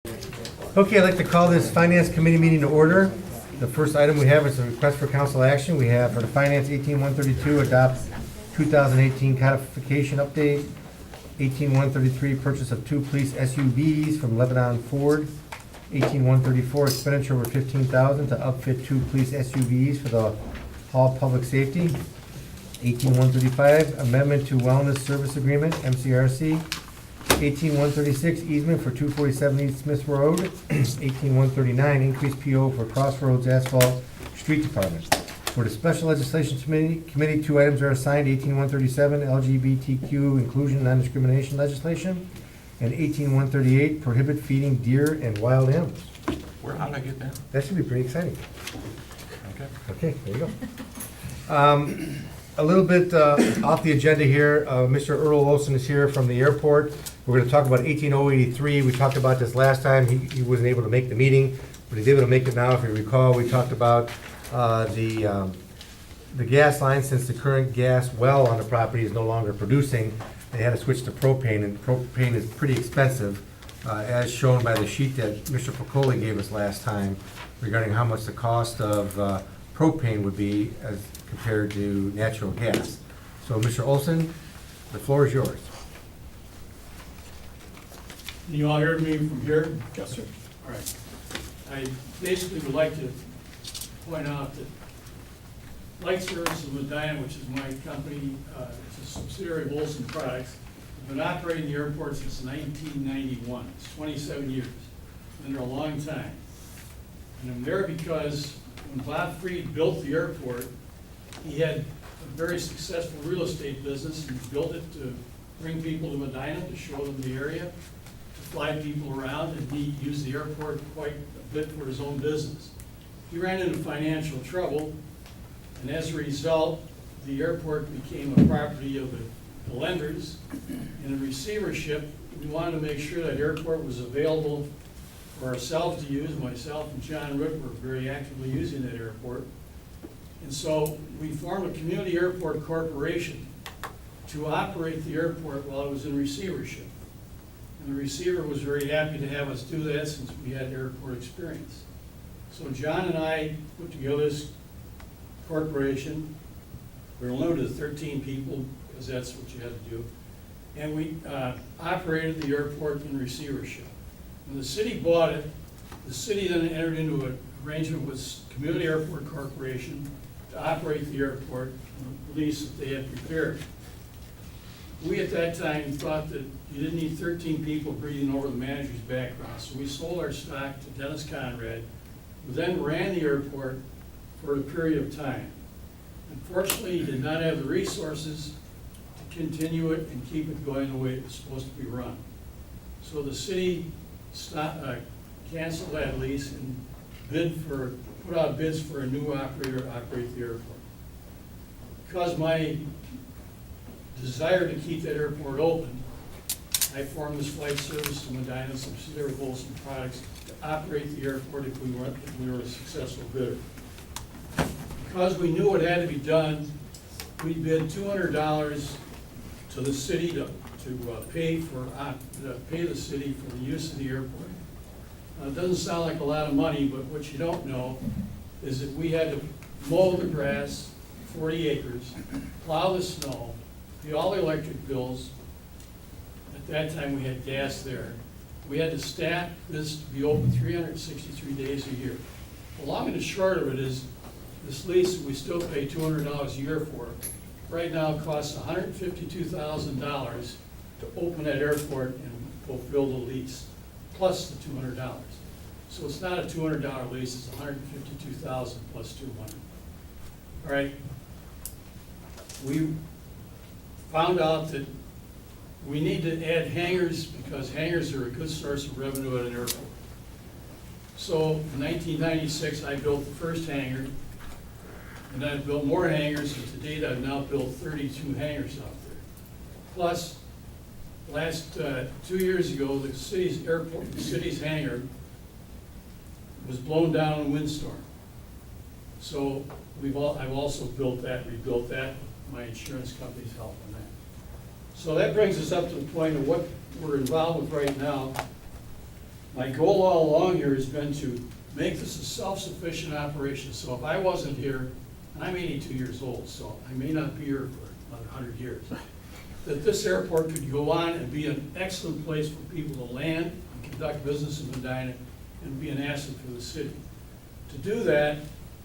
Okay, I'd like to call this Finance Committee meeting to order. The first item we have is a request for council action. We have for the Finance 18132, adopt 2018 codification update. 18133, purchase of 2 police SUVs from Lebanon Ford. 18134, expenditure over $15,000 to upfit 2 police SUVs for the Hall Public Safety. 18135, amendment to Wellness Service Agreement, MCRC. 18136, easement for 247 East Smith Road. 18139, increased PO for Crossroads Asphalt Street Department. For the Special Legislation Committee, 2 items are assigned: 18137, LGBTQ inclusion non-discrimination legislation, and 18138, prohibit feeding deer and wild animals. How did I get that? That should be pretty exciting. Okay. Okay, there you go. A little bit off the agenda here, Mr. Earl Olson is here from the airport. We're going to talk about 18083. We talked about this last time. He wasn't able to make the meeting, but he's able to make it now. If you recall, we talked about the gas line. Since the current gas well on the property is no longer producing, they had to switch to propane, and propane is pretty expensive, as shown by the sheet that Mr. Picoli gave us last time regarding how much the cost of propane would be as compared to natural gas. So, Mr. Olson, the floor is yours. Can you all hear me from here? Yes, sir. All right. I basically would like to point out that Light Service of Medina, which is my company, it's a subsidiary of Olson Products, has been operating the airport since 1991. It's 27 years. Been there a long time. And I'm there because when Bob Freed built the airport, he had a very successful real estate business, and he built it to bring people to Medina, to show them the area, to fly people around, and he used the airport quite a bit for his own business. He ran into financial trouble, and as a result, the airport became a property of the lenders. In a receivership, we wanted to make sure that airport was available for ourselves to use. Myself and John Root were very actively using that airport. And so we formed a community airport corporation to operate the airport while it was in receivership. And the receiver was very happy to have us do that since we had airport experience. So John and I put together this corporation. We were limited to 13 people because that's what you had to do. And we operated the airport in receivership. When the city bought it, the city then entered into an arrangement with Community Airport Corporation to operate the airport on a lease that they had prepared. We at that time thought that you didn't need 13 people breathing over the manager's background, so we sold our stock to Dennis Conrad, who then ran the airport for a period of time. Unfortunately, he did not have the resources to continue it and keep it going the way it was supposed to be run. So the city canceled that lease and put out bids for a new operator to operate the airport. Because my desire to keep that airport open, I formed this Flight Service to Medina, subsidiary of Olson Products, to operate the airport if we were a successful bidder. Because we knew it had to be done, we bid $200 to the city to pay the city for the use of the airport. Now, it doesn't sound like a lot of money, but what you don't know is that we had to mow the grass, 40 acres, plow the snow, pay all the electric bills. At that time, we had gas there. We had to staff this to be open 363 days a year. The long and the short of it is, this lease, we still pay $200 a year for it. Right now, it costs $152,000 to open that airport and fulfill the lease, plus the $200. So it's not a $200 lease, it's $152,000 plus $200. All right. We found out that we need to add hangars because hangars are a good source of revenue at an airport. So in 1996, I built the first hangar, and I've built more hangars, and to date I've now built 32 hangars out there. Plus, last 2 years ago, the city's hangar was blown down in a windstorm. So I've also built that, rebuilt that, with my insurance company's help on that. So that brings us up to the point of what we're involved with right now. My goal all along here has been to make this a self-sufficient operation. So if I wasn't here, and I'm 82 years old, so I may not be here for another 100 years, that this airport could go on and be an excellent place for people to land and conduct business in Medina and be an asset for the city. To do that,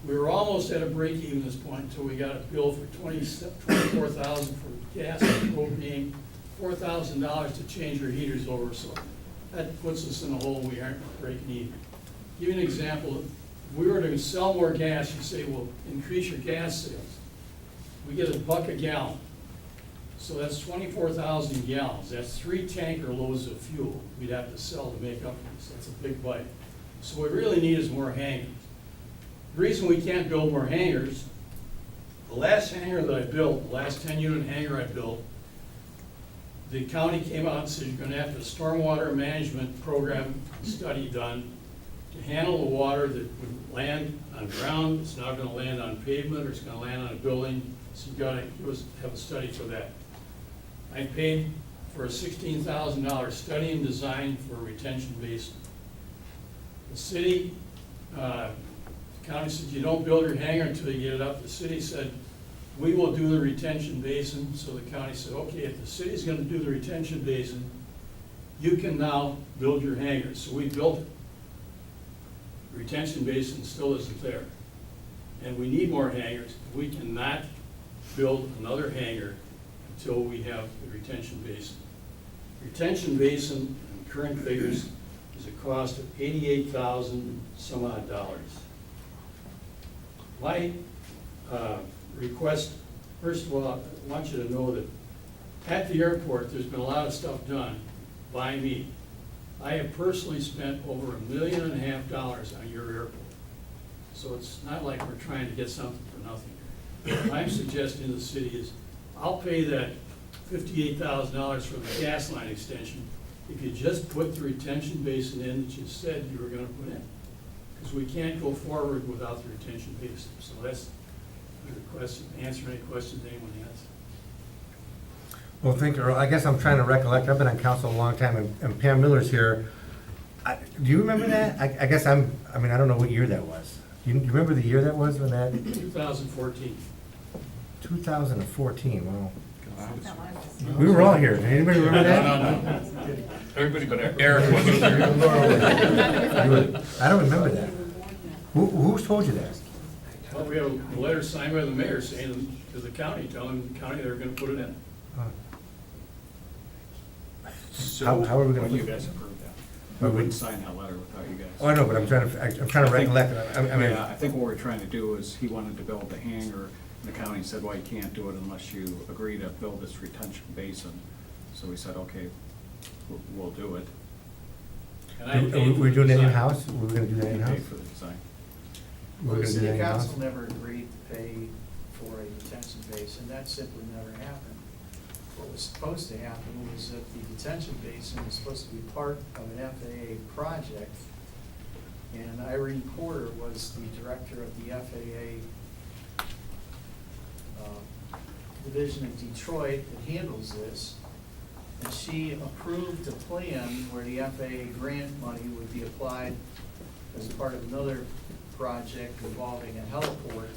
we were almost at a break even at this point until we got a bill for $24,000 for gas and propane, $4,000 to change our heaters over, so that puts us in a hole we aren't breaking even. Give you an example, if we were to sell more gas, you say, well, increase your gas sales. We get $1 a gallon, so that's 24,000 gallons. That's 3 tanker loads of fuel we'd have to sell to make up for this. That's a big bite. So what we really need is more hangars. The reason we can't build more hangars, the last hangar that I built, the last 10-unit hangar I built, the county came out and said, you're gonna have a stormwater management program study done to handle the water that would land on ground, it's now gonna land on pavement, or it's gonna land on a building, so you gotta have a study for that. I paid for a $16,000 study and design for a retention basin. The city, county said, you don't build your hangar until you get it up. The city said, we will do the retention basin. So the county said, okay, if the city's gonna do the retention basin, you can now build your hangar. So we built it. The retention basin still isn't there. And we need more hangars. We cannot build another hangar until we have the retention basin. Retention basin, in current figures, is a cost of $88,000 some odd dollars. My request, first of all, I want you to know that at the airport, there's been a lot of stuff done by me. I have personally spent over $1.5 million on your airport. So it's not like we're trying to get something for nothing. What I'm suggesting to the city is, I'll pay that $58,000 for the gas line extension if you just put the retention basin in that you said you were gonna put in. Because we can't go forward without the retention basin. So that's my request, answer any questions anyone has. Well, thank you, Earl. I guess I'm trying to recollect, I've been on council a long time, and Pam Miller's here. Do you remember that? I guess I don't know what year that was. Do you remember the year that was when that? 2014. 2014, wow. We were all here. Does anybody remember that? No. Everybody but Eric wasn't there. I don't remember that. Who told you that? Well, we have a letter signed by the mayor saying to the county, telling the county they're gonna put it in. How are we gonna? When you guys approved that. But We we- wouldn't sign that letter without you guys. Oh, I know, but I'm trying to recollect. I mean, Yeah, I think what we're trying to do is, he wanted to build the hangar, and the county said, well, you can't do it unless you agree to build this retention basin. So we said, okay, we'll do it. And I paid for we're the doing it design. in-house? We're gonna do that We in-house? paid for the design. We're Well, the gonna do that city in-house? council never agreed to pay for a detention basin, that simply never happened. What was supposed to happen was that the detention basin was supposed to be part of an FAA project, and Irene Porter was the director of the FAA division in Detroit that handles this, and she approved a plan where the FAA grant money would be applied as part of another project involving a heliport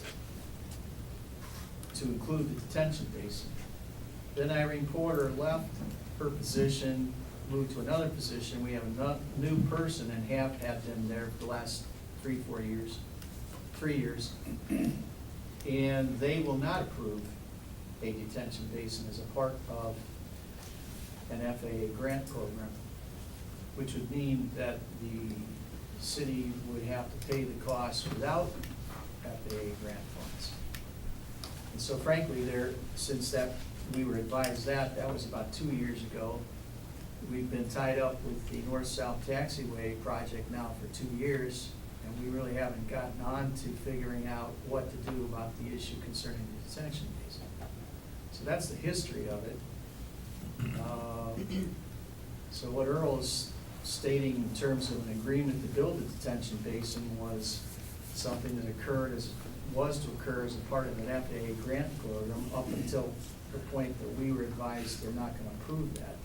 to include the detention basin. Then Irene Porter left her position, moved to another position. We have a new person and have had them there for the last 3 years. And they will not approve a detention basin as a part of an FAA grant program, which would mean that the city would have to pay the cost without FAA grant funds. And so frankly, since we were advised that was about 2 years ago. We've been tied up with the north-south taxiway project now for 2 years, and we really haven't gotten on to figuring out what to do about the issue concerning the detention basin. So that's the history of it. So what Earl is stating in terms of an agreement to build a detention basin was something that was to occur as a part of an FAA grant program up until the point that we were advised they're not going to approve that.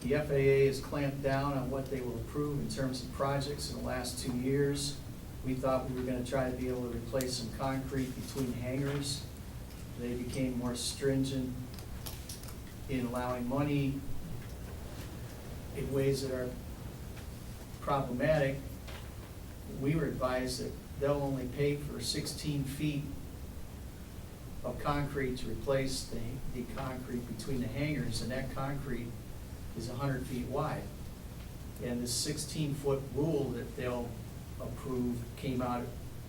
The FAA has clamped down on what they will approve in terms of projects in the last 2 years. We thought we were gonna try to be able to replace some concrete between hangars. They became more stringent in allowing money in ways that are problematic. We were advised that they'll only pay for 16 feet of concrete to replace the concrete between the hangars, and that concrete is 100 feet wide. And this 16-foot rule that they'll approve came out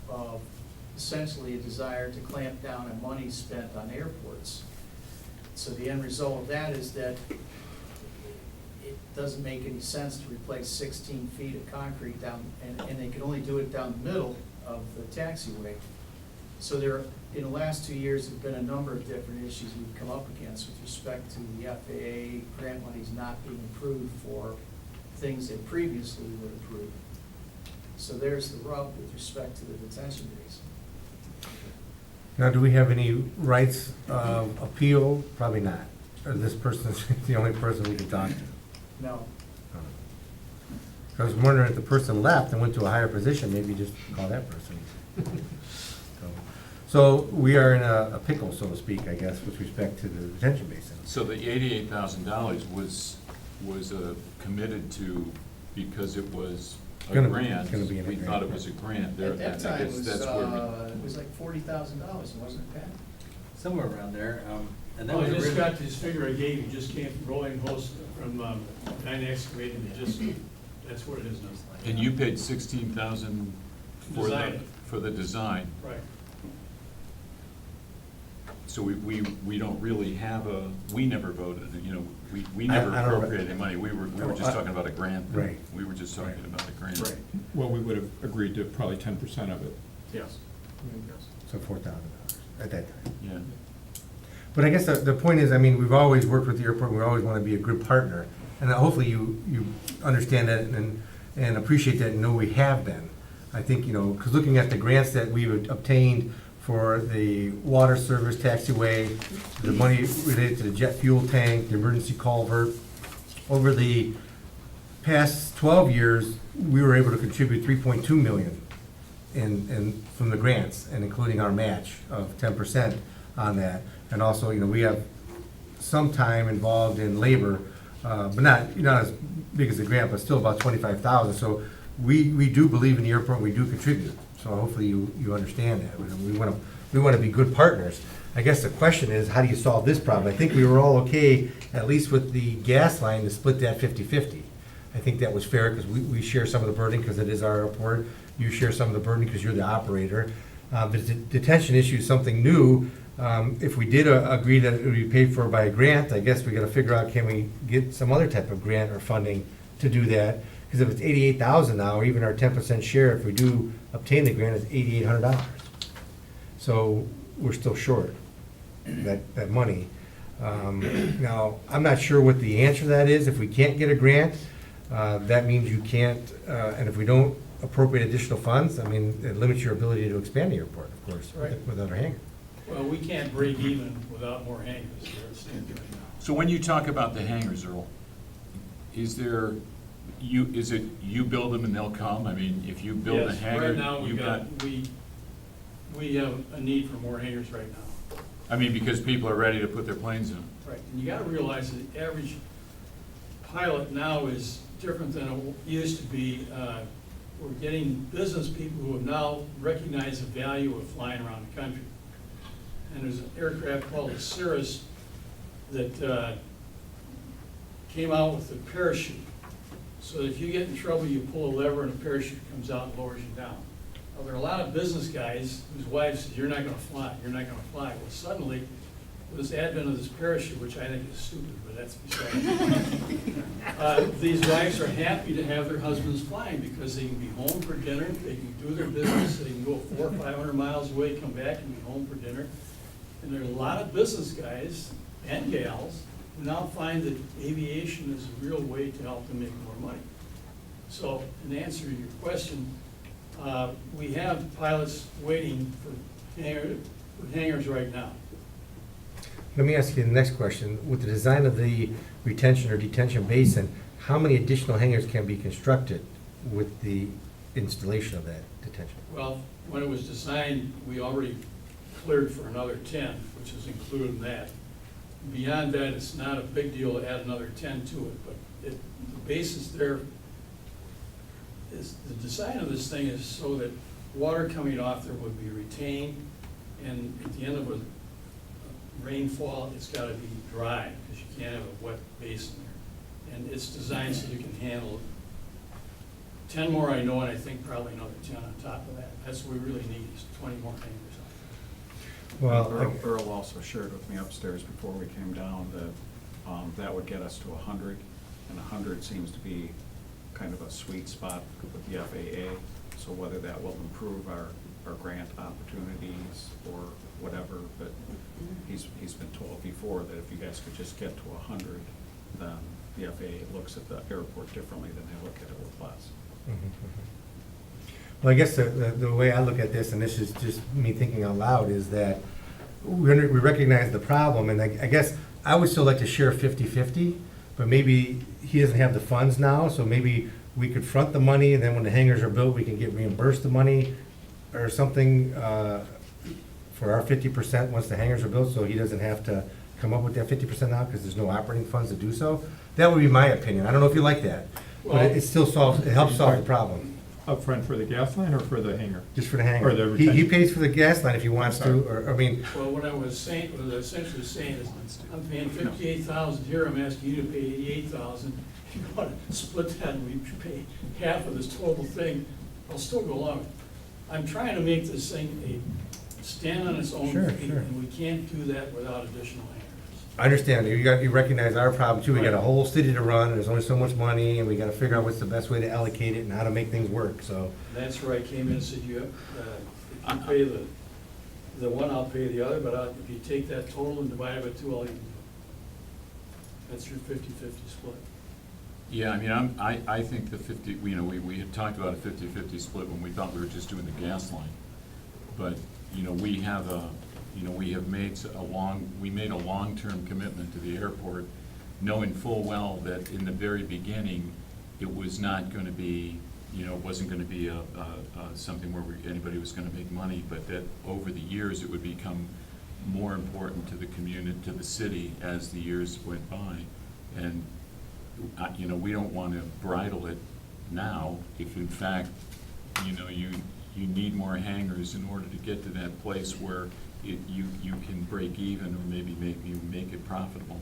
of essentially a desire to clamp down on money spent on airports. So the end result of that is that it doesn't make any sense to replace 16 feet of concrete down, and they can only do it down the middle of the taxiway. So there, in the last 2 years, there've been a number of different issues we've come up against with respect to the FAA grant monies not being approved for things that previously were approved. So there's the rub with respect to the detention basin. Now, do we have any rights of appeal? Probably not. Or this person is the only person we can talk to? No, I was wondering if the person left and went to a higher position, maybe just call that person. So we are in a pickle, so to speak, I guess, with respect to the detention basin. So the $88,000 was committed to because it was a Gonna- grant. gonna be in a We grant, thought it right. was a grant. at that time, I guess that's where we- it was like $40,000, wasn't it, Pat? Somewhere around there, and then Well, I we just really. got this figure I gave you, just came from Rolling Host from Dyna Excavating, it just, that's what it is now. And you paid $16,000 for Design the, it. for the design. Right. So we don't really have we never voted, you know, we I never don't- appropriated money. We were just talking about a grant. Right. We were just talking about a grant. Right, Well, we would have agreed to probably 10% of it. yes. So $4,000 at that time. Yeah. But I guess the point is, I mean, we've always worked with the airport, we always want to be a good partner. And hopefully you understand that and appreciate that and know we have been. I think, you know, because looking at the grants that we've obtained for the water service taxiway, the money related to the jet fuel tank, the emergency culvert, over the past 12 years, we were able to contribute 3.2 million from the grants, and including our match of 10% on that. And also, you know, we have some time involved in labor, but not as big as the grant, but still about 25,000. So we do believe in the airport, we do contribute. So hopefully you understand that. We want to be good partners. I guess the question is, how do you solve this problem? I think we were all okay, at least with the gas line, to split that 50-50. I think that was fair, because we share some of the burden, because it is our airport. You share some of the burden, because you're the operator. The detention issue is something new. If we did agree that it would be paid for by a grant, I guess we got to figure out, can we get some other type of grant or funding to do that? Because if it's $88,000 now, or even our 10% share, if we do obtain the grant, is $8,800. So we're still short that money. Now, I'm not sure what the answer to that is. If we can't get a grant, that means you can't, and if we don't appropriate additional funds, I mean, it limits your ability to expand the airport, of course, Right. with other hangars. Well, we can't break even without more hangars, where it stands right now. So when you talk about the hangars, Earl, is it you build them and they'll come? I mean, if you build a Yes, hangar, right now, you've got, we have a need for more hangars right now. I mean, because people are ready to put their planes in them. Right, and you gotta realize that the average pilot now is different than it used to be. We're getting business people who have now recognized the value of flying around the country. And there's an aircraft called the Cirrus that came out with a parachute. So if you get in trouble, you pull a lever and a parachute comes out and lowers you down. Well, there are a lot of business guys whose wives says, "You're not gonna fly, you're not gonna fly." Well, suddenly, with this advent of this parachute, which I think is stupid, but that's beside the point. These wives are happy to have their husbands flying because they can be home for dinner, they can do their business, they can go 400 or 500 miles away, come back and be home for dinner. And there are a lot of business guys and gals who now find that aviation is a real way to help them make more money. So, in answer to your question, we have pilots waiting for hangars right now. Let me ask you the next question. With the design of the retention or detention basin, how many additional hangars can be constructed with the installation of that detention? Well, when it was designed, we already cleared for another 10, which is included in that. Beyond that, it's not a big deal to add another 10 to it, but the basis there is, the design of this thing is so that water coming off there would be retained, and at the end of a rainfall, it's gotta be dry, because you can't have a wet basin there. And it's designed so you can handle 10 more I know, and I think probably another 10 on top of that. That's what we really need, is 20 more hangars out Well, Earl also shared with me upstairs before we came down that that would get us to 100, and 100 seems to be kind of a sweet spot with the FAA. So whether that will improve our grant opportunities or whatever, but he's been told before that if you guys could just get to 100, then the FAA looks at the airport differently than they look at it with less. Well, I guess the way I look at this, and this is just me thinking out loud, is that we recognize the problem, and I guess I would still like to share 50-50, but maybe he doesn't have the funds now, so maybe we could front the money, and then when the hangars are built, we can get reimbursed the money or something for our 50% once the hangars are built, so he doesn't have to come up with that 50% now, because there's no operating funds to do so. That would be my opinion. I don't know if you like that, but Well- it still solves, it helps solve the problem. Upfront for the gas line or for the hangar? Just for the Or the hangar. He retention. pays for the gas line if he wants to, or, I mean, Well, what I was saying, what I was essentially saying is, I'm paying 58,000 here, I'm asking you to pay 88,000. If you want to split that and we pay half of this total thing, I'll still go along. I'm trying to make this thing stand on its own Sure, feet, sure. and we can't do that without additional hangars. I understand, you recognize our problem too, we got a whole city to run, and there's only so much money, and we gotta figure out what's the best way to allocate it and how to make things work, so. That's where I came in and said, if you pay the one, I'll pay the other, but if you take that total and divide it by 2, I'll even do it. That's your 50-50 split. Yeah, I mean, I think the 50, you know, we had talked about a 50-50 split when we thought we were just doing the gas line. But, you know, we have made we made a long-term commitment to the airport, knowing full well that in the very beginning, it was not gonna be, you know, it wasn't gonna be something where anybody was gonna make money, but that over the years, it would become more important to the community, to the city, as the years went by. And you know, we don't want to bridle it now, if in fact, you know, you need more hangars in order to get to that place where you can break even, or maybe make it profitable.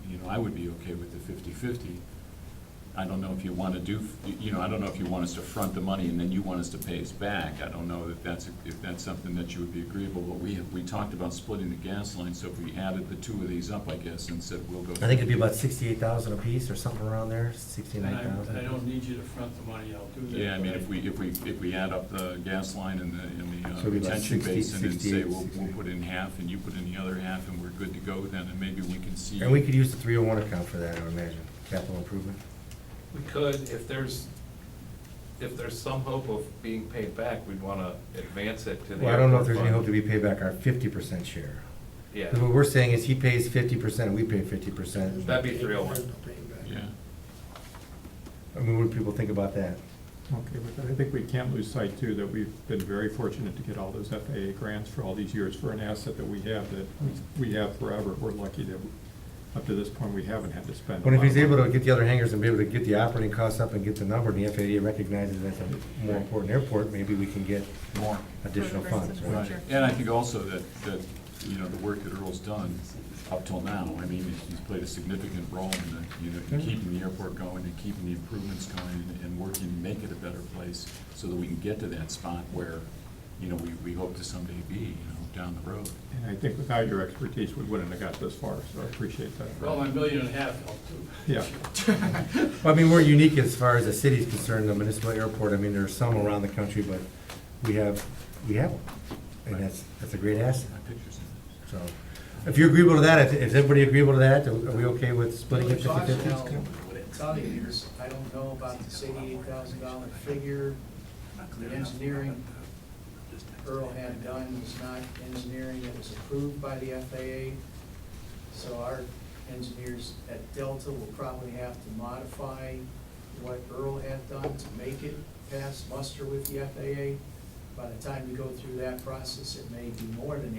You know, I would be okay with the 50-50. I don't know if you want to do, you know, I don't know if you want us to front the money and then you want us to pay us back. I don't know if that's something that you would be agreeable, but we talked about splitting the gas line, so if we added the two of these up, I guess, and said we'll go. I think it'd be about 68,000 apiece or something around there, And 69,000. I don't need you to front the money, I'll do that. Yeah, I mean, but if we add up the gas line and the So it'd be about retention 60, basin and say 68, we'll put in half and you put in the other half and we're good to go then, and maybe we can see. And we could use the 301 account for that, I would imagine, capital improvement. We could, if there's some hope of being paid back, we'd want to advance it to the. Well, I don't know if there's any airport hope to be paid back our 50% share. fund. Yeah, Because what we're saying is he pays 50% and we pay 50%. that'd be 301. Yeah, I mean, what do people think about that? Okay, but I think we can't lose sight too, that we've been very fortunate to get all those FAA grants for all these years for an asset that we have, that we have forever. We're lucky that up to this point, we haven't had to spend. But if he's able to get the other hangars and be able to get the operating costs up and get the number, and the FAA recognizes it as a more important airport, maybe we can get more. additional funds, right? And I think also that, you know, the work that Earl's done up till now, I mean, he's played a significant role in the, you know, in keeping the airport going and keeping the improvements going and working to make it a better place so that we can get to that spot where, you know, we hope to someday be, you know, down the road. And I think without your expertise, we wouldn't have got this far, so I appreciate that. Well, my $1.5 million helped too. Yeah. Well, I mean, we're unique as far as the city's concerned, the municipal airport, I mean, there are some around the country, but we have one. And that's a great asset, My picture's in so. If you're agreeable to that, is everybody agreeable to that? Are we okay with splitting it 50/50? Telling you, I don't know about this $88,000 figure, the engineering. Earl had done was not engineering that was approved by the FAA. So our engineers at Delta will probably have to modify what Earl had done to make it pass muster with the FAA. By the time you go through that process, it may be more than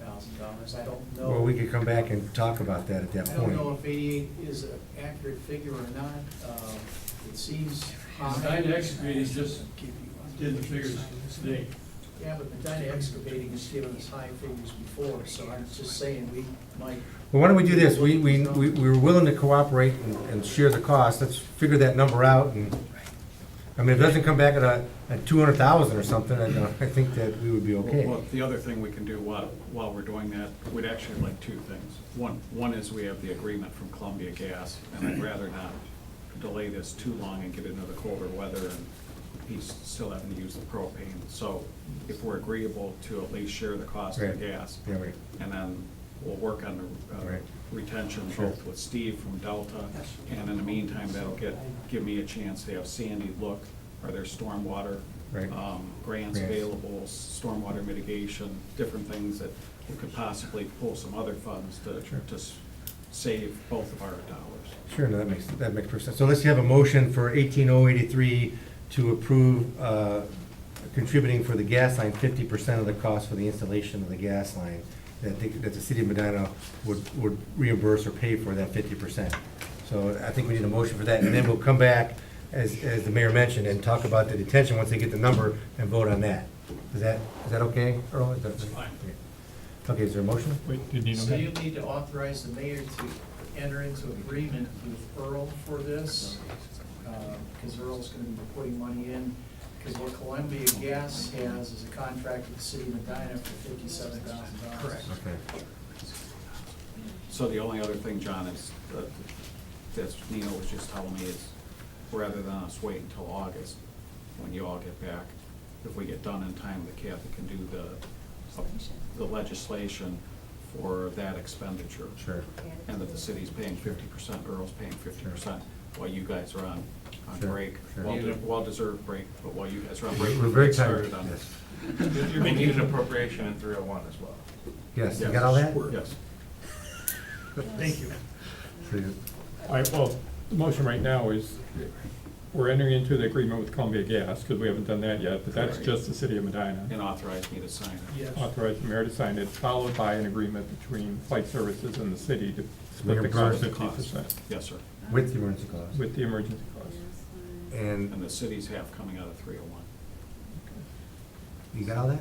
$88,000. I don't know. Well, we could come back and talk about that at that I point. don't know if 88 is an accurate figure or not. It seems high. Medina Excavating just did the figures today. Yeah, but Medina Excavating has given us high figures before, so I'm just saying we might. Well, why don't we do this? We were willing to cooperate and share the cost. Let's figure that number out and, I mean, if it doesn't come back at 200,000 or something, I think that we would be okay. Well, the other thing we can do while we're doing that, we'd actually like two things. One is we have the agreement from Columbia Gas, and I'd rather not delay this too long and get into the colder weather and he's still having to use the propane. So if we're agreeable to at least share the cost of the Right. gas. Yeah, right. And then we'll work on the Right. retention Sure. both with Steve from Delta, and in the meantime, that'll give me a chance to have Sandy look, are there stormwater Right. grants Grants. available, stormwater mitigation, different things that we could possibly pull some other funds Sure. to save both of our dollars. Sure, no, that makes perfect sense. So let's have a motion for 18,083 to approve contributing for the gas line 50% of the cost for the installation of the gas line, that the city of Medina would reimburse or pay for that 50%. So I think we need a motion for that, and then we'll come back, as the mayor mentioned, and talk about the detention once they get the number and vote on that. Is that okay, Earl? That's fine. Okay, is there a motion? Wait, did Nino So have? you need to authorize the mayor to enter into agreement with Earl for this, because Earl's gonna be putting money in, because what Columbia Gas has is a contract with the city of Medina for $57,000. Correct. Okay. So the only other thing, John, is, that Nino was just telling me is, rather than us wait until August, when you all get back, if we get done in time, that Kathy can do the legislation for that expenditure. Sure. And that the city's paying 50%, Earl's paying 50%, while you guys are on Sure, break. sure. Well-deserved break, but while you guys are on break. We're very get tired, started on it. yes. We need an appropriation in 301 as well. Yes, you got all that? Yes. Thank you. So you- All right, well, the motion right now is, we're entering into the agreement with Columbia Gas, because we haven't done that yet, but that's Right. just the city of Medina. And authorize me to sign it. Yes. Authorize the mayor to sign it, followed by an agreement between Flight Services and the city to split the cost Reimburse the 50% Yes, sir. With the emergency clause. with the emergency cost. And And the city's half coming out of 301. you got all that?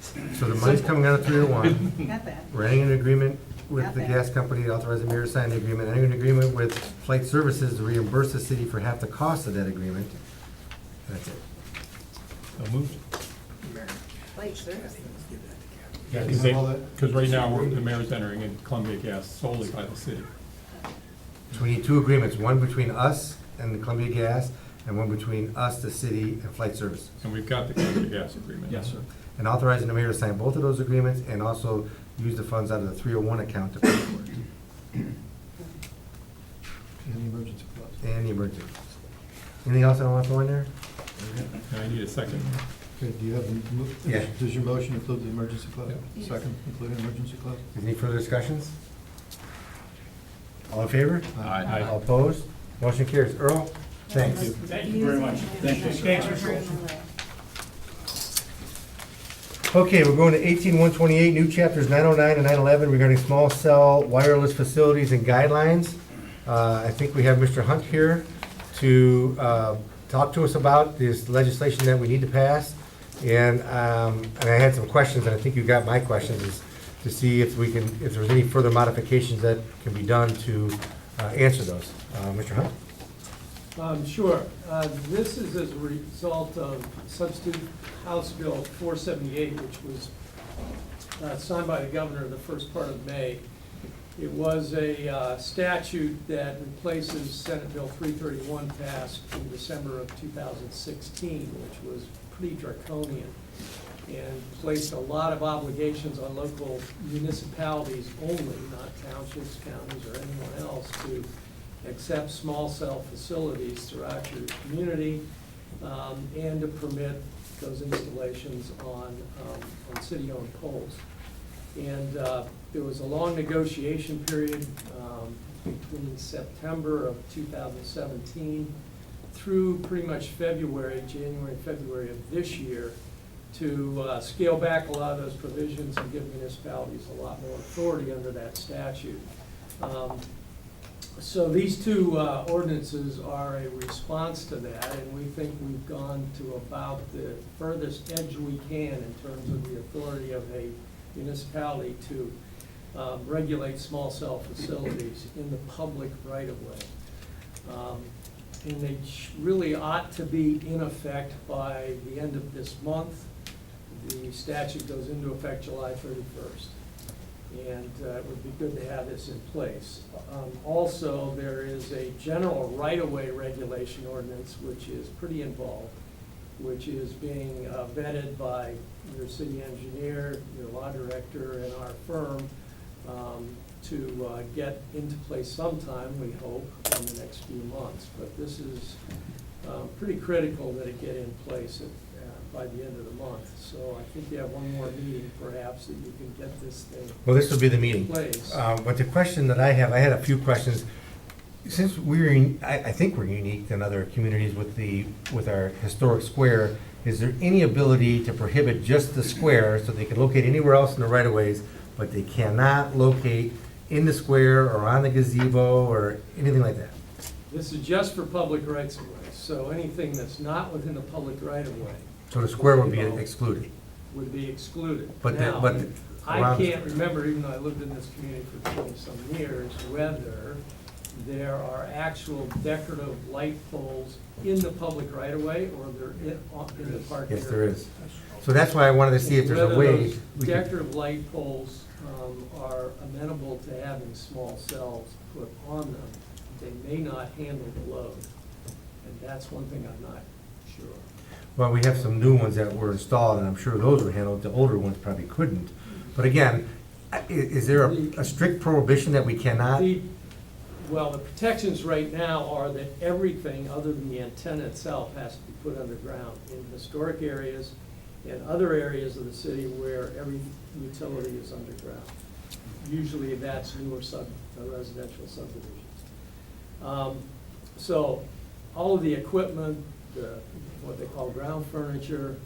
So the money's coming out of 301. Got that. We're entering an agreement with Got the that. gas company, authorizing the mayor to sign the agreement, entering an agreement with Flight Services to reimburse the city for half the cost of that agreement. That's it. So moved. Late service. Because right now, the mayor's entering in Columbia Gas solely by the city. So we need two agreements, one between us and the Columbia Gas, and one between us, the city, and Flight Services. And we've got the Columbia Gas agreement. Yes, sir. And authorizing the mayor to sign both of those agreements, and also use the funds out of the 301 account to pay for it. And the emergency clause. And the emergency. Anything else I don't want to throw in there? And I need a second. Okay, do you have, Yeah. does your motion include the emergency clause? Yeah. Second, including emergency clause? Any further discussions? All in favor? Aye. All opposed? Motion carries. Earl, thanks. Thank you very much. Thanks for showing. Okay, we're going to 18-128, new chapters 909 and 911 regarding small cell wireless facilities and guidelines. I think we have Mr. Hunt here to talk to us about this legislation that we need to pass. And I had some questions, and I think you got my questions, is to see if we can, if there's any further modifications that can be done to answer those. Mr. Hunt? Sure. This is as a result of Substitute House Bill 478, which was signed by the governor the first part of May. It was a statute that replaces Senate Bill 331 passed in December of 2016, which was pretty draconian and placed a lot of obligations on local municipalities only, not townships, counties, or anyone else, to accept small cell facilities throughout your community. and to permit those installations on city-owned poles. And there was a long negotiation period between September of 2017 through pretty much January, February of this year, to scale back a lot of those provisions and give municipalities a lot more authority under that statute. So these two ordinances are a response to that, and we think we've gone to about the furthest edge we can in terms of the authority of a municipality to regulate small cell facilities in the public right-of-way. And they really ought to be in effect by the end of this month. The statute goes into effect July 31st. And it would be good to have this in place. Also, there is a general right-of-way regulation ordinance, which is pretty involved, which is being vetted by your city engineer, your law director, and our firm to get into place sometime, we hope, in the next few months. But this is pretty critical that it get in place by the end of the month. So I think you have one more meeting perhaps that you can get this thing Well, this will be the meeting. in place. But the question that I have, I had a few questions. Since I think we're unique than other communities with our historic square, is there any ability to prohibit just the square so they can locate anywhere else in the right of ways, but they cannot locate in the square or on the gazebo or anything like that? This is just for public rights of way, so anything that's not within the public right of way So the square would be excluded. would be excluded. But Now, I around the can't remember, even though I lived in this community for 20-some years, whether there are actual decorative light poles in the public right of way or they're in the park area. Yes, there is. So that's why I wanted to see if there's a Whether way. those we could- decorative light poles are amenable to having small cells put on them. They may not handle the load, and that's one thing I'm not sure of. Well, we have some new ones that were installed, and I'm sure those were handled. The older ones probably couldn't. But again, is there a strict prohibition that we cannot? Well, the protections right now are that everything other than the antenna itself has to be put underground in historic areas and other areas of the city where every utility is underground. Usually that's newer residential subdivisions. So all of the equipment, what they call ground furniture,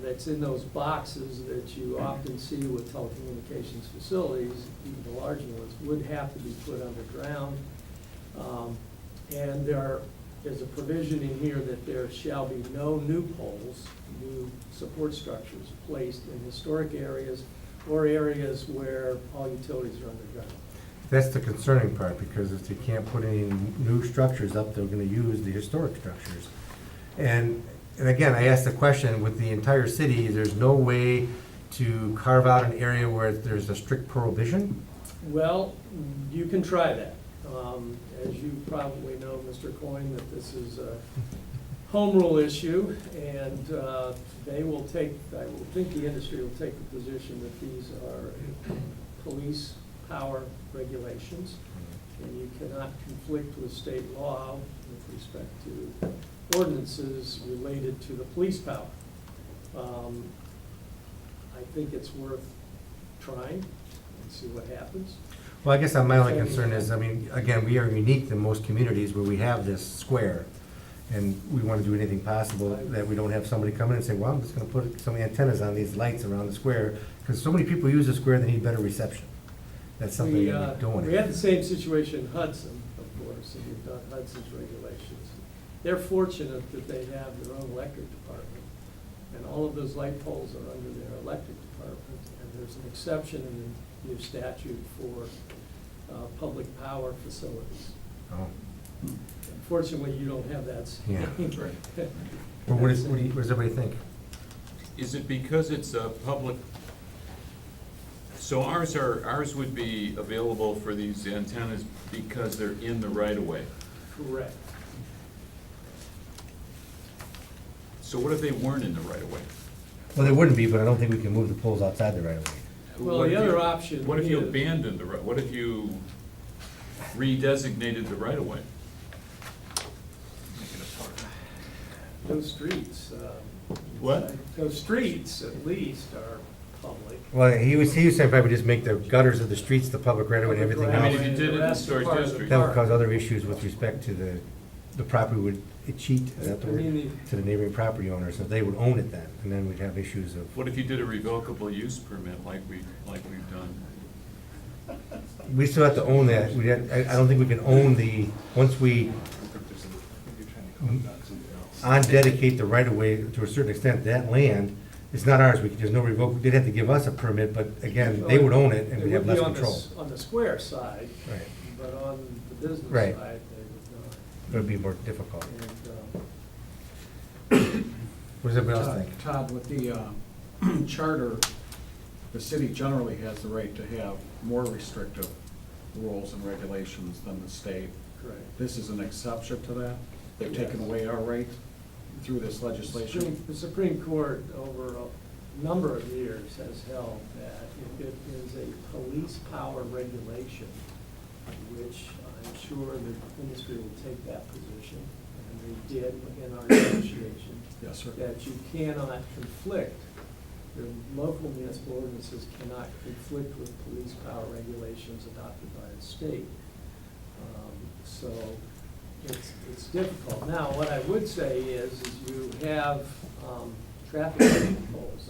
that's in those boxes that you often see with telecommunications facilities, even the larger ones, would have to be put underground. And there is a provision in here that there shall be no new poles, new support structures placed in historic areas or areas where all utilities are underground. That's the concerning part, because if they can't put any new structures up, they're gonna use the historic structures. And again, I asked the question, with the entire city, there's no way to carve out an area where there's a strict prohibition? Well, you can try that. As you probably know, Mr. Coyne, that this is a home rule issue, and they will take, I will think the industry will take the position that these are police power regulations, and you cannot conflict with state law with respect to ordinances related to the police power. I think it's worth trying and see what happens. Well, I guess my only concern is, I mean, again, we are unique than most communities where we have this square, and we want to do anything possible that we don't have somebody come in and say, well, I'm just gonna put some antennas on these lights around the square, because so many people use the square, they need better reception. That's something We that we don't want to we do. had the same situation in Hudson, of course, and we've done Hudson's regulations. They're fortunate that they have their own electric department, and all of those light poles are under their electric department, and there's an exception in the new statute for public power facilities. Oh. Unfortunately, you don't have that. Yeah. Right. Well, what does everybody think? Is it because it's a public, so ours would be available for these antennas because they're in the right of way. Correct. So what if they weren't in the right of way? Well, they wouldn't be, but I don't think we can move the poles outside the right of way. Well, What the if other you- option What if you is- abandoned what if you redesignated the right of way? those streets. What? Those streets at least are public. Well, he was saying probably just make the gutters of the streets the public right away and everything I mean, else. if you did it in The rest storage part of the district. That would park. cause other issues with respect to the property would cheat, is that the I mean, word? To the neighboring property owners, so they would own it then, and then we'd have issues of. What if you did a revocable use permit like we've done? We still have to own that. I don't think we can own once we undedicate the right of way to a certain extent, that land, it's not ours. There's no revoke, they'd have to give us a permit, but again, they would own it and we'd have less control. On the square side, Right. but on the business Right. side, they would not. It would be more difficult. And, What does everybody else think? Todd, with the charter, the city generally has the right to have more restrictive rules and regulations than the state. correct. This is an exception to that. They've taken away our right through this legislation. The Supreme Court over a number of years has held that if it is a police power regulation, which I'm sure the industry will take that position, and they did in our negotiation, Yes, sir. that you cannot conflict, the local municipal ordinances cannot conflict with police power regulations adopted by the state. So it's difficult. Now, what I would say is you have traffic light poles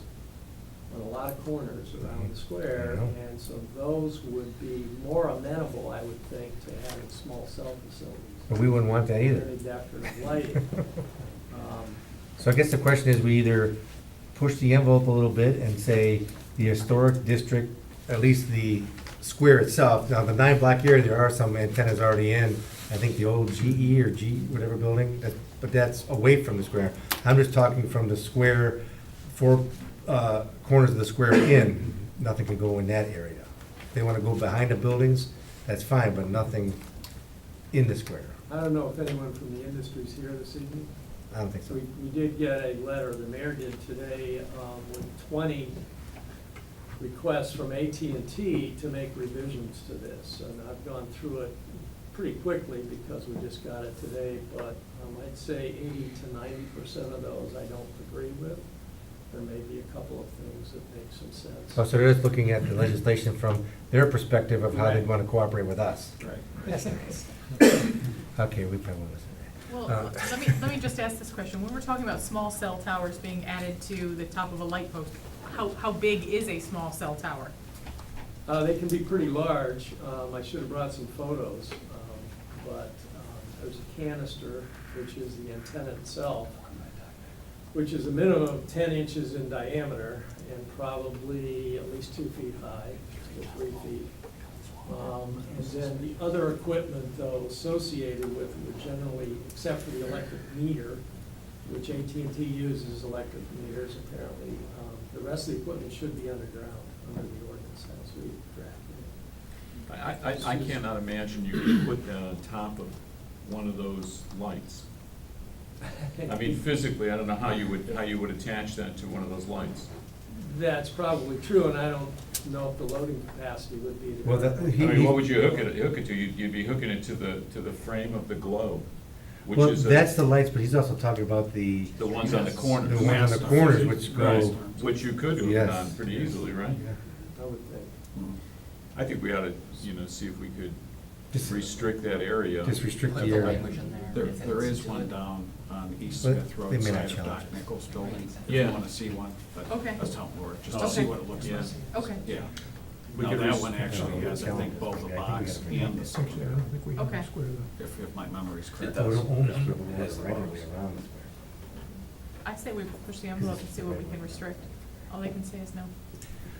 on a lot of corners around the square, I know. and so those would be more amenable, I would think, to having small cell facilities. But we wouldn't want that either. Very decorative lighting. So I guess the question is, we either push the envelope a little bit and say the historic district, at least the square itself, now the 9-block area, there are some antennas already in, I think the old GE or G, whatever building, but that's away from the square. I'm just talking from the square, 4 corners of the square in, nothing can go in that area. If they want to go behind the buildings, that's fine, but nothing in the square. I don't know if anyone from the industry's here this evening. I don't think so. We did get a letter, the mayor did today, with 20 requests from AT&T to make revisions to this. And I've gone through it pretty quickly because we just got it today, but I'd say 80 to 90% of those I don't agree with. There may be a couple of things that make some sense. Oh, so they're just looking at the legislation from their perspective of how they'd want to cooperate with us. Right. That's nice. Okay, we probably won't listen to Well, that. let me just ask this question. When we're talking about small cell towers being added to the top of a light post, how big is a small cell tower? They can be pretty large. I should have brought some photos, but there's a canister, which is the antenna itself, which is a minimum of 10 inches in diameter and probably at least 2 feet high, to 3 feet. And then the other equipment, though, associated with it would generally, except for the electric meter, which AT&T uses electric meters apparently, the rest of the equipment should be underground, under the ordinance as we drafted it. I cannot imagine you could put that on top of one of those lights. I mean, physically, I don't know how you would attach that to one of those lights. That's probably true, and I don't know if the loading capacity would be. Well, I mean, what would you hook it to? You'd be hooking it to the frame of the globe, which Well, is that's the lights, but he's also talking about the ones on the corners. ones on the corners, which Right, go. which you could hook it Yes. on pretty easily, right? I would think. I think we ought to, see if we could Just- restrict that area. Just restrict the area. There is one down on East But Smith Road they may not side of challenge Doc it. Nichols building. If Yeah. you want to see one, but Okay. that's how it works, just to Oh. see Okay. what it looks Yeah. like. Okay. Yeah. We Now, could that res- one actually has, I think, both the box and the Actually, I cylinder, don't think we have Okay. a square though. if my memory's correct. We don't own this, It but we want has it right away box. around the square. I say we push the envelope and see what we can restrict. All they can say is no.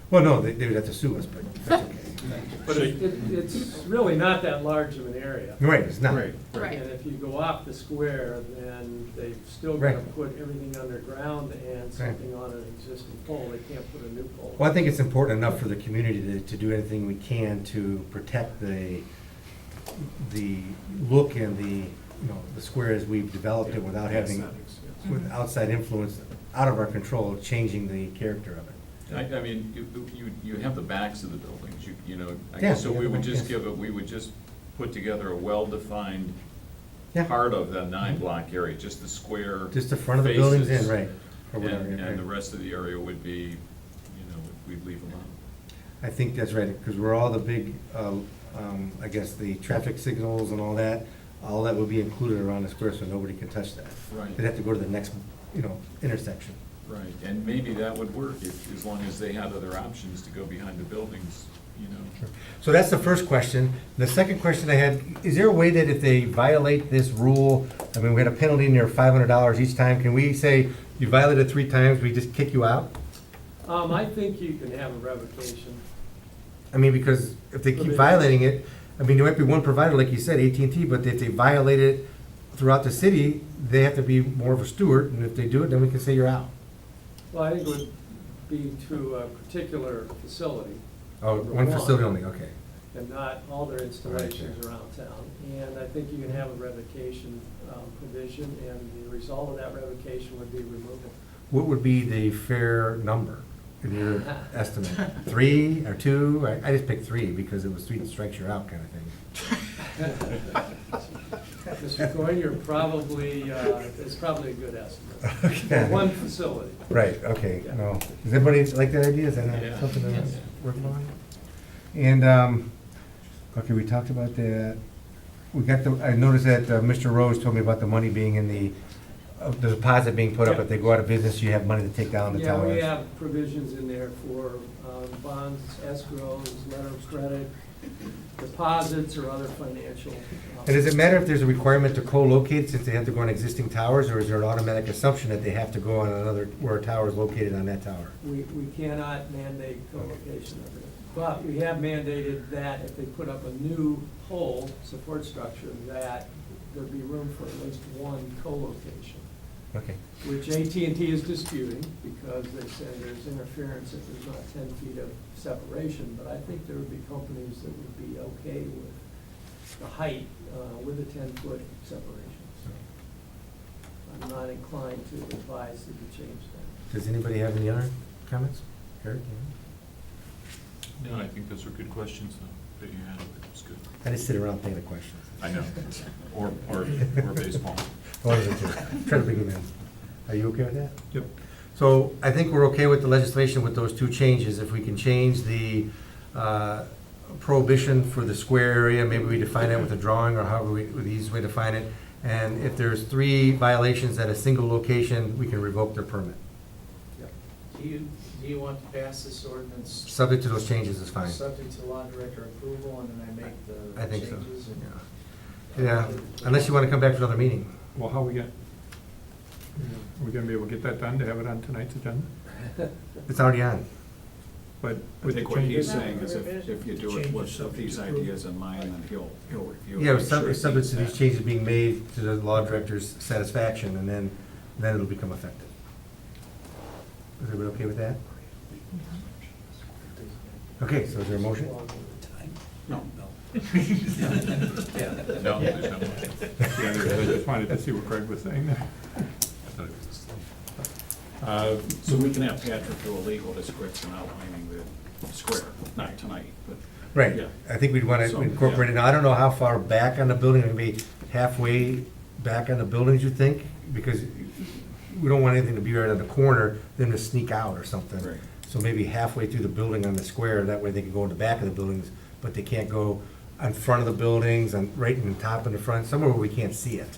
Well, no, they would have to sue us, but that's okay. But It's really not that large of an area. Right, it's not. Right. Right. And if you go off the square, then they've still got to Right. put everything underground and something on an existing pole. They can't put a new pole. Well, I think it's important enough for the community to do anything we can to protect the look and the square as we've developed it without having, Aesthetics, yes. with outside influence out of our control, changing the character of it. I mean, you have the backs of the buildings, I Yeah, guess, so you have we the would back, just yes. we would just put together a well-defined Yeah. part of the 9-block area, just the square. Just the front of the buildings in, faces. right. Or whatever, And, right. and the rest of the area would be, we'd leave alone. I think that's right, because we're all the big, I guess, the traffic signals and all that would be included around the square, so nobody can touch that. Right. They'd have to go to the next, intersection. Right, and maybe that would work as long as they had other options to go behind the buildings, So that's the first question. The second question I had, is there a way that if they violate this rule, I mean, we had a penalty in there, $500 each time, can we say, you violated 3 times, we just kick you out? I think you can have a revocation. I mean, because if they keep violating it, I mean, there might be one provider, like you said, AT&T, but if they violate it throughout the city, they have to be more of a steward, and if they do it, then we can say you're out. Well, I think it would be to a particular facility. Oh, number one facility only, okay. And not all their installations around town. And I think you can have a revocation provision, and the result of that revocation would be removal. What would be the fair number in your estimate? 3 or 2? I just picked 3 because it was 3 strikes you're out kind of thing. Mr. Coyne, you're probably, it's probably a good estimate. Okay. For one facility. Right, okay, Yeah. no. Does anybody like that idea? Is that Yeah. something that Yes. working on? And, okay, we talked about that. We got I noticed that Mr. Rose told me about the money being in the deposit being put up. If they go out of business, you have money to take down the Yeah, towers. we have provisions in there for bonds, escrows, letter of credit, deposits, or other financial. And does it matter if there's a requirement to co-locate since they have to go on existing towers, or is there an automatic assumption that they have to go on another, where a tower is located on that tower? We cannot mandate co-location of it, but we have mandated that if they put up a new pole support structure, that there'd be room for at least one co-location, Okay, which AT&T is disputing because they say there's interference if there's not 10 feet of separation, but I think there would be companies that would be okay with the height with a 10-foot separation. So I'm not inclined to advise that you change that. does anybody have any other comments? Eric? No, I think those were good questions that you had, it was good. I just sit around thinking of questions. I know, or baseball. One of the two. Try to bring them in. Are you okay with that? Yep. So I think we're okay with the legislation with those 2 changes. If we can change the prohibition for the square area, maybe we define that with a drawing or however with the easiest way to define it. And if there's 3 violations at a single location, we can revoke their permit. Do you want to pass this ordinance? Subject to those changes is fine. Subject to law director approval, and then I make the I think so. changes? and- Yeah, unless you want to come back for another meeting. Well, how we get, are we gonna be able to get that done to have it on tonight's agenda? It's already on. But I with the think what he's changes, saying is if you do it with these ideas in mind, then he'll review it. Yeah, make it's sure subject it to meets these that. changes being made to the law director's satisfaction, and then it'll become effective. Is everybody okay with that? Okay, so is there a motion? No. No, there's no one. yeah, I just wanted to see what Craig was saying there. I thought it was asleep. So we can have Patrick do a legal description outlining the square, not tonight, but. Right, Yeah. I think we'd want to So, incorporate it. Now, I don't know how far back on the building, maybe halfway back on the buildings, you think? Because we don't want anything to be right on the corner, then to sneak out or something. Right. So maybe halfway through the building on the square, that way they can go in the back of the buildings, but they can't go on front of the buildings, and right in the top and the front, somewhere where we can't see it.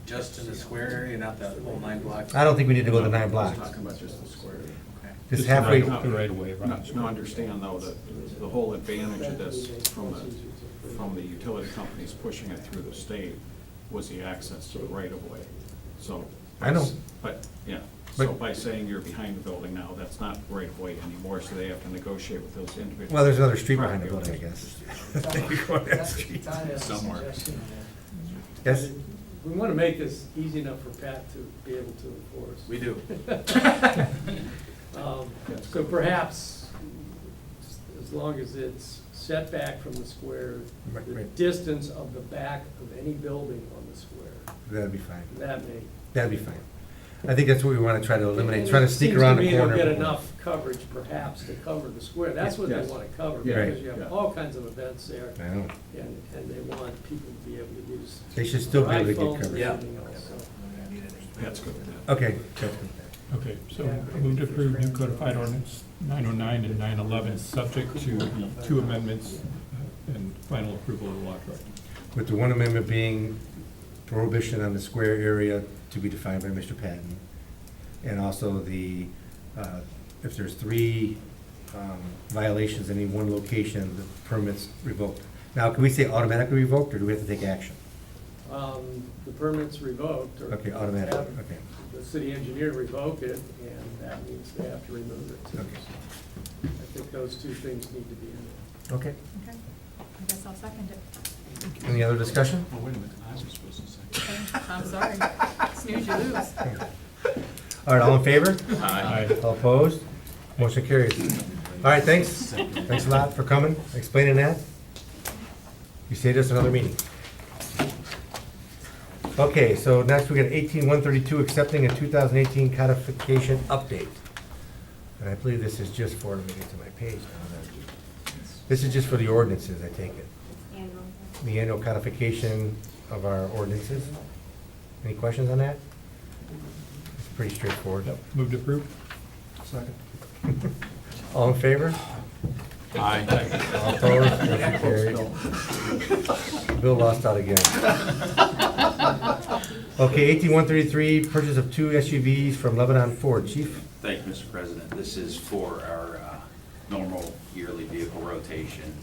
Just in the square area, not the whole 9 blocks? I don't think we need to go the 9 I was blocks. talking about just the square. Okay. Just halfway. Right away, No, understand though, that the whole advantage of this from the utility companies pushing it through the state was the access to the right of way. So. I know. But, yeah, so But- by saying you're behind the building now, that's not right of way anymore, so they have to negotiate with those individuals. Well, there's another street behind the building, I guess. They could go on that Todd street. has a Somewhere. suggestion on Yes? We want to make this easy enough for Pat to be able to enforce. We do. So perhaps, as long as it's set back from the square, Right, the right. distance of the back of any building on the square, That'd be fine. that may, That'd be fine. I think that's what we want to try to eliminate, trying to sneak around the Seems to corner. me they'll get enough coverage perhaps to cover the square. That's what they Yes. want to cover, Yeah. because you Yeah. have all kinds of events there, I know. and they want people to be able to use. They should still be able to get iPhones coverage. and Yeah. everything else, so. That's good with that. Okay. Okay, so move to approve new codified ordinance 909 and 911, subject to the two amendments and final approval of the law director. With the one amendment being prohibition on the square area to be defined by Mr. Patton. And also the, if there's three violations in any one location, the permit's revoked. Now, can we say automatically revoked, or do we have to take action? The permit's revoked, or. Okay, automatically, have okay. The city engineer revoke it, and that means they have to remove it too. Okay. I think those two things need to be in there. Okay. Okay, I guess I'll second it. Any other discussion? Oh, wait a minute, I was supposed to say. Okay, I'm sorry. Snooze, you lose. All right, all in favor? Aye. All opposed? Motion carries. All right, thanks. Thanks a lot for coming, explaining that. You saved us another meeting. Okay, so next we got 18132, accepting a 2018 codification update. And I believe this is just for, let me get to my page now. This is just for the ordinances, I take it. The annual codification of our ordinances. Any questions on that? It's pretty straightforward. Yep, move to approve. Second. All in favor? Aye. All opposed? Motion carried. Bill lost out again. Okay, 18133, purchase of two SUVs from Lebanon Ford. Chief? Thank you, Mr. President. This is for our normal yearly vehicle rotation.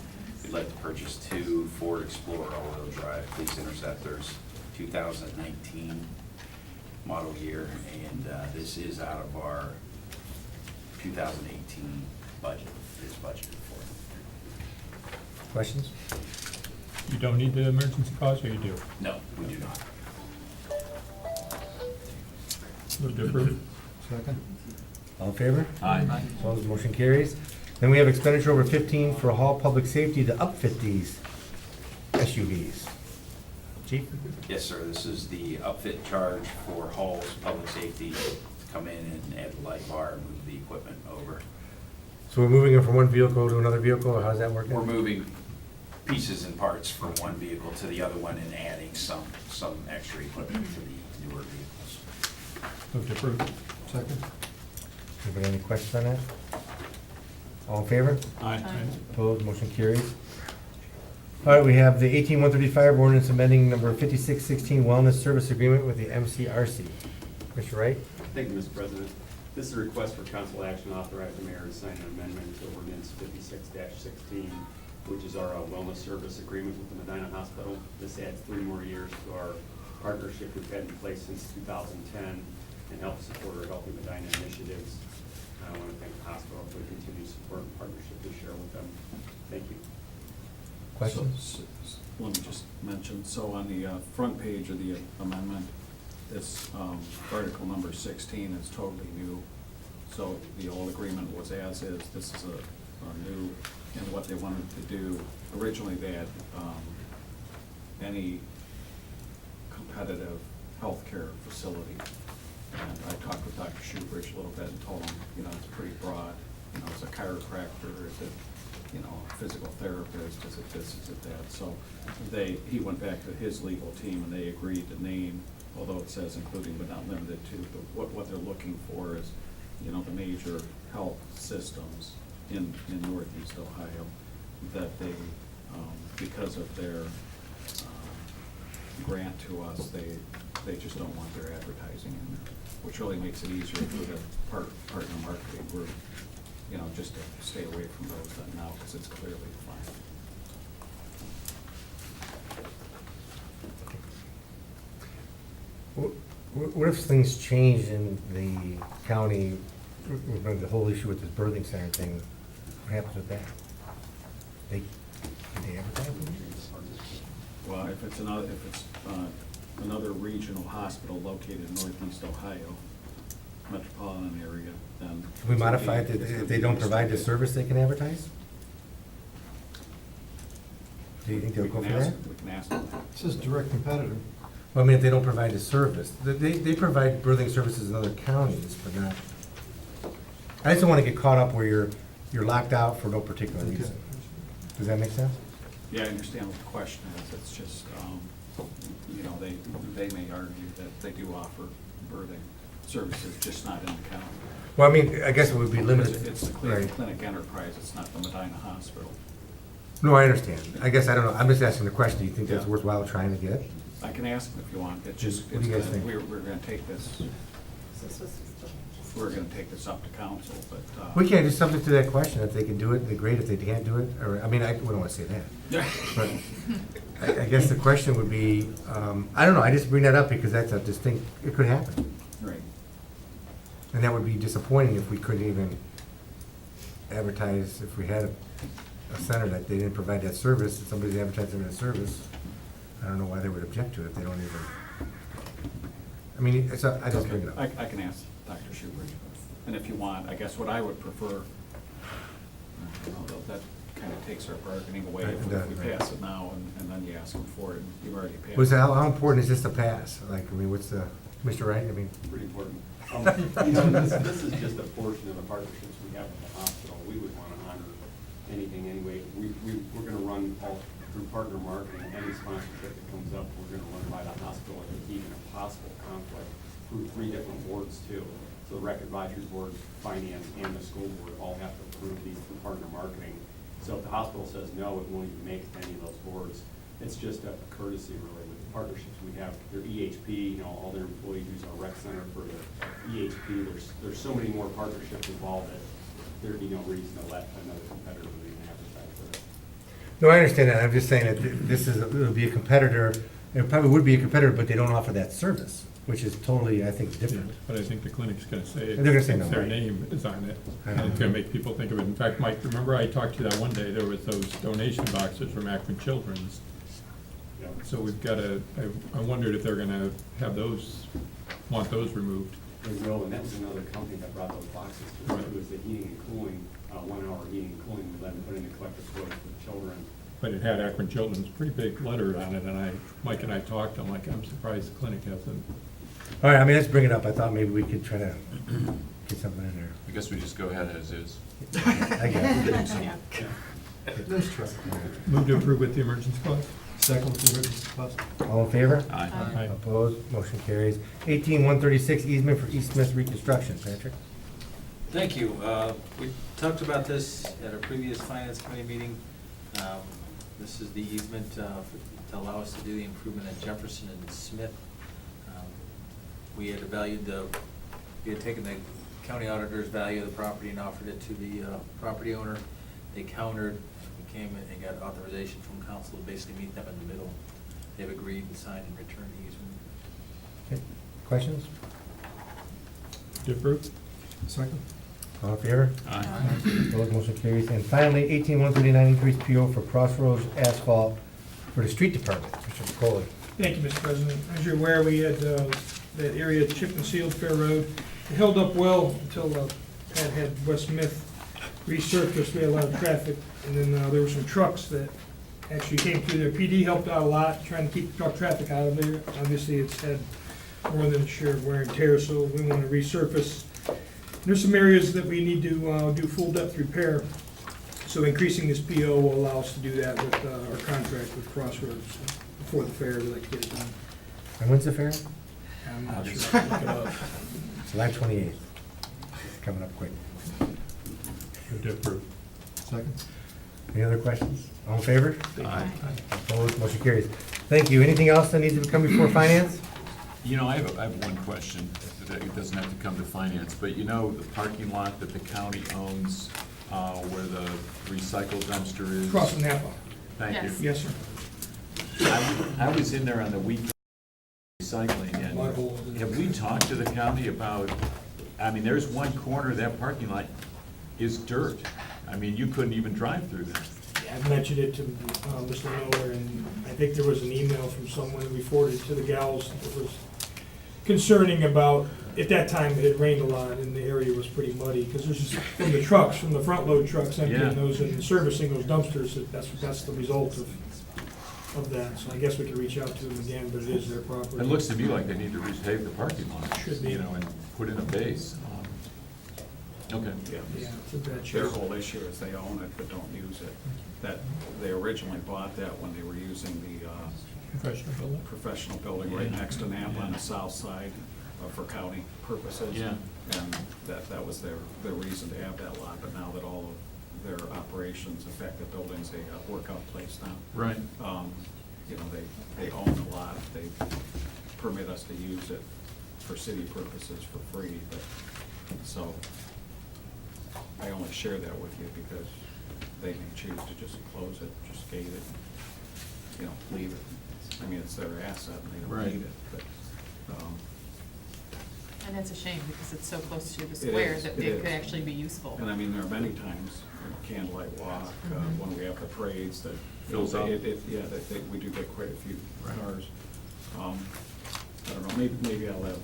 We'd like to purchase two Ford Explorer all-wheel drive police interceptors, 2019 model year, and this is out of our 2018 budget. It is budgeted for. Questions? You don't need the emergency clause, or you do? No, we do not. Move to approve. Second. All in favor? Aye. Opposed? Motion carries. Then we have expenditure over 15 for Hall Public Safety to upfit these SUVs. Chief? Yes, sir. This is the upfit charge for Hall's Public Safety to come in and add the light bar and move the equipment over. So we're moving it from one vehicle to another vehicle, or how's that working? We're moving pieces and parts from one vehicle to the other one and adding some extra equipment to the newer vehicles. Move to approve. Second. Anybody any questions on that? All in favor? Aye. Opposed? Motion carries. All right, we have the 18135 ordinance amending number 5616 wellness service agreement with the MCRC. Mr. Wright? Thank you, Mr. President. This is a request for council action to authorize the mayor to sign an amendment to ordinance 56-16, which is our wellness service agreement with the Medina Hospital. This adds 3 more years to our partnership we've had in place since 2010 and helps support our Healthy Medina initiatives. I want to thank the hospital for the continued support and partnership we share with them. Thank you. Questions? So, let me just mention, so on the front page of the amendment, this article number 16 is totally new. So the old agreement was as is. This is a new, and what they wanted to do, originally they had any competitive healthcare facility. And I talked with Dr. Shoebridge a little bit and told him, it's pretty broad. It's a chiropractor, is it, a physical therapist, is it this, is it that? So he went back to his legal team and they agreed to name, although it says including but not limited to, but what they're looking for is, the major health systems in Northeast Ohio, that they, because of their grant to us, they just don't want their advertising in there, which really makes it easier for the partner marketing group, just to stay away from those now, because it's clearly defined. What if things change in the county, the whole issue with this birthing center thing, what happens with that? Can they advertise it? Well, if it's another regional hospital located in Northeast Ohio, metropolitan area, then. Can we modify it that if they don't provide the service, they can advertise? Do you think they'll go for that? We can ask them that. It says direct competitor. Well, I mean, if they don't provide the service, they provide birthing services in other counties, but not, I just don't wanna get caught up where you're locked out for no particular reason. Does that make sense? Yeah, I understand what the question is, it's just, you know, they may argue that they do offer birthing services, just not in the county. Well, I mean, I guess it would be limited. It's the Right. Clinic Enterprise, it's not the Medina Hospital. No, I understand. I guess, I don't know, I'm just asking the question, do you think that's Yeah. worthwhile trying to get? I can ask them if you want, it's just, What do you guys think? we're gonna take this, we're gonna take this up to council, but. We can't, just subject to that question, if they can do it, they're great, if they can't do it, or, I mean, we don't wanna say that. But I guess the question would be, I don't know, I just bring that up because that's a distinct, it could happen. Right. And that would be disappointing if we couldn't even advertise, if we had a center that they didn't provide that service, and somebody's advertising that service. I don't know why they would object to it if they don't even, I mean, I just bring it up. I can ask Dr. Schubert, and if you want, I guess what I would prefer, that kind of takes our bargaining away if we Right. pass it now, and then you ask them for it, and you've already passed. Was, how important is this to pass? Like, I mean, what's the, Mr. Wright, I mean, Pretty important. You know, this is just a portion of the partnerships we have with the hospital. We would want to honor anything anyway. We're going to run all through partner marketing, any sponsorship that comes up, we're going to run by the hospital, and even a possible conflict through 3 different boards too. So the Rec Advisory Board, Finance, and the school board all have to approve these through partner marketing. So if the hospital says no, it won't even make it to any of those boards. It's just a courtesy really with the partnerships we have. Their EHP, you know, all their employees use our rec center for the EHP. There's so many more partnerships involved that there'd be no reason to let another competitor even advertise for it. no, I understand that, I'm just saying that this is, it'll be a competitor, it probably would be a competitor, but they don't offer that service, which is totally, I think, different. But I think the clinic's gonna say They're gonna say no, their right. name is on it, I and know. it's gonna make people think of it. In fact, Mike, remember I talked to you that one day, there was those donation boxes from Akron Children's. Yeah. So we've gotta, I wondered if they're gonna have those, want those removed. They will, and that was another company that brought those boxes to us. It was the heating and cooling, 1-hour heating and cooling, we let them put in the collective toilets for the children. But it had Akron Children's, pretty big letter on it, and Mike and I talked, I'm like, I'm surprised the clinic hasn't. All right, I mean, let's bring it up, I thought maybe we could try to get something in there. I guess we just go ahead as is. I guess. Yeah. Nice try. Move to approve with the emergency clause? Second with the emergency clause. All in favor? Aye. Aye. Opposed, motion carries. 18136, easement for East Smith reconstruction, Patrick? Thank you. We talked about this at our previous finance committee meeting. This is the easement to allow us to do the improvement at Jefferson and Smith. We had we had taken the county auditor's value of the property and offered it to the property owner. They countered, we came and got authorization from council to basically meet them in the middle. They've agreed and signed and returned the easement. Okay. Questions? To approve? Second. All in favor? Aye. Opposed, motion carries. And finally, 18139, increased PO for Crossroads Asphalt for the street department. Mr. Foley. Thank you, Mr. President. As you're aware, we had that area chipped and sealed Fair Road. It held up well until Pat had West Smith resurfaced. We had a lot of traffic, and then there were some trucks that actually came through there. PD helped out a lot, trying to keep truck traffic out of there. Obviously, it's had more than its share of wear and tear, so we want to resurface. There's some areas that we need to do full depth repair, so increasing this PO will allow us to do that with our contract with Crossroads before the fair. We'd like to get it done. And when's the fair? I'm not sure. Look it up. July 28th. Coming up quick. Move to approve. Second. Any other questions? All in favor? Aye. Opposed, motion carries. Thank you. Anything else that needs to come before finance? You know, I have one question, that it doesn't have to come to finance, but you know, the parking lot that the county owns, where the recycle dumpster is? Across from Napa. Thank you. Yes, sir. I was in there on the weekend recycling, My whole- and have we talked to the county about, I mean, there's one corner of that parking lot is dirt. I mean, you couldn't even drive through there. I've mentioned it to Mr. Miller, and I think there was an email from someone we forwarded to the gals that was concerning about, at that time, it had rained a lot and the area was pretty muddy, because there's just, from the trucks, from the front load trucks Yeah. emptying those and servicing those dumpsters, that's the result of that, so I guess we could reach out to them again, but it is their property. It looks to me like they need to repave the parking lot. Should be. You know, and put in a base. Okay. Yeah. Yeah, it's a bad Their shape. whole issue is they own it but don't use it. That, they originally bought that when they were using the Professional building. professional building right next to NAPA on the south side for county purposes. Yeah. And that was their reason to have that lot, but now that all of their operations, in fact, the building's a workout place now. Right. You know, they own the lot, they permit us to use it for city purposes for free, but, so, I only share that with you because they may choose to just close it, just gate it, you know, leave it. I mean, it's their asset and they don't Right. need it, but, And it's a shame because it's so close to the It square is, that it it could is. actually be useful. and I mean, there are many times, you know, candlelight walk, Mhm. when we have the parades that. Fills up. Yeah, we do get quite a few Right. cars. I don't know, maybe I'll have,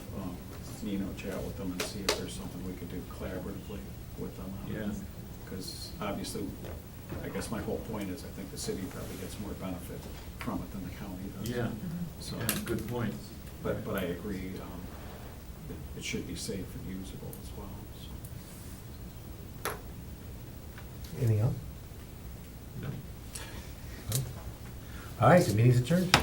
Nino chat with them and see if there's something we could do collaboratively with them on Yeah. it. Because obviously, I guess my whole point is I think the city probably gets more benefit from it than the county does. Yeah. So, Yeah, good point. but I agree, it should be safe and usable as well, so. Anything else? No. No? All right, the meeting's adjourned.